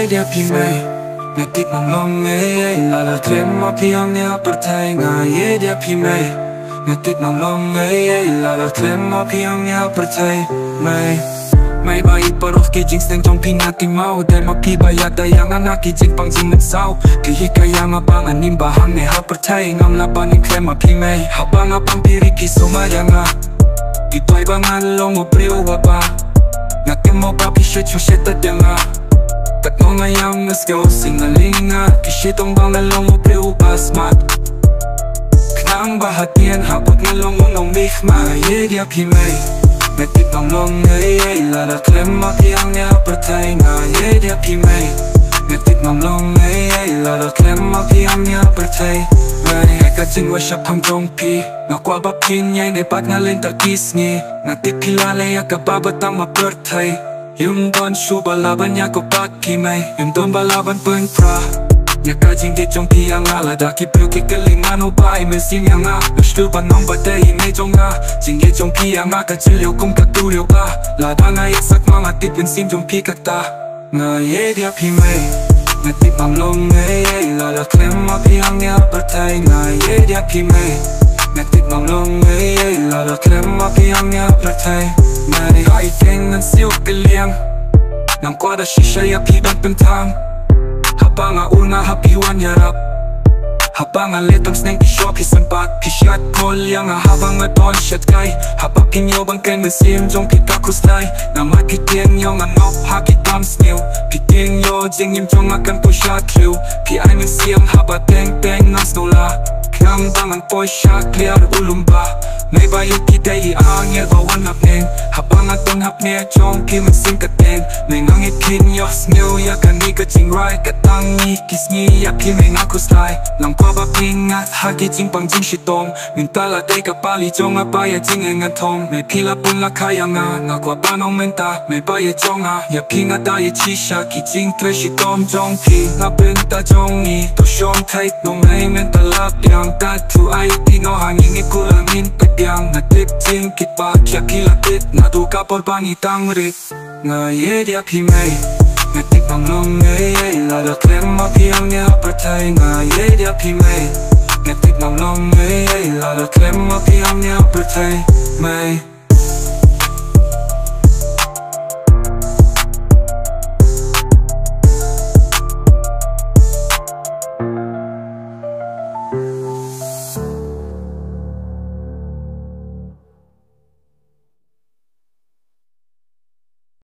dia pimei Netik nong la trema piangnya pertai ngaye dia pimei Netik nong la trema piangnya pertai May bayi paroh ki jing steng trong pinati mau Dan mapi bayat dayang anak ki jing pang jing sau Ki hikaya ngabang anim bahang ne ha pertai Ngam laban ni klem mapi may Habang apang piri ki sumaya nga Ito'y bangan long o priyo waba Ngatim mo pa pishe chushe tadya nga Tatno ngayang naskew singaling nga Kishitong bang nalong o priyo basmat Knang bahatian hapot nalong unong mikma Ye dia pimay Netik nong la la klem mapiangnya pertai ngaye dia pimay Netik nong la la klem mapiangnya pertai May kacing wa siya pang jongpi Ngakwa bapin yay nepat nga len takis ngi Natik pilale ya kababatang mapertai Yung don shu balaban ya ko pakimay Yung don balaban peng pra Nya kajing di jongpi yang ala Daki piu ki keling mano bai men sim yang a Nushtu pa nong ba day me jong a Jing ye jongpi yang a kajil liu kong katu liu ba La da nga ye sak mga tip wen sim jongpi kata Nga ye dia pimay Ngatip mang long la la klem mapiang niya pertai Nga ye dia pimay Ngatip mang long la la klem mapiang niya pertai Mari hai keng ngan siu kiliang Nang kwa da shisha ya pibat bentang Habang una hapiwan yarap Habang letang sneng pisyo pisempat Pisyat kol yang habang don shat kai Habang pinyo bang ken mesim jong pitakuslay Namat kitien yung anop hakitam snew Piting yo jing im jong akan pushat liu Pi ay mesim haba teng teng ngas nola Kang bangan poy syak liar ulumba May bayot kitay iangel bawan hapneng Habang aton hapne jong pi mesim kateng May ngangit kinyo snew ya kani kaching rai Katangi kisngi ya pi may ngakuslay Lang kwa ba pingat hagi jing pang jing shitong Mintala day kapali jong abaya jing engan tong May pila pun la kaya nga Nga kwa ba nong menta May baya jong ya pinga daya chisha Ki jing tre shitom jong pi Nga benta jong i To shong tight no may menta lap yang Tatu ay tino hanging ikulamin petyang Natip jing kit pa kya kilapit Nadu kapol pangitang rit Nga ye dia pimay Ngetik mang long la la klem mapiang niya pertai Nga ye dia pimay Ngetik mang long la la klem mapiang niya pertai May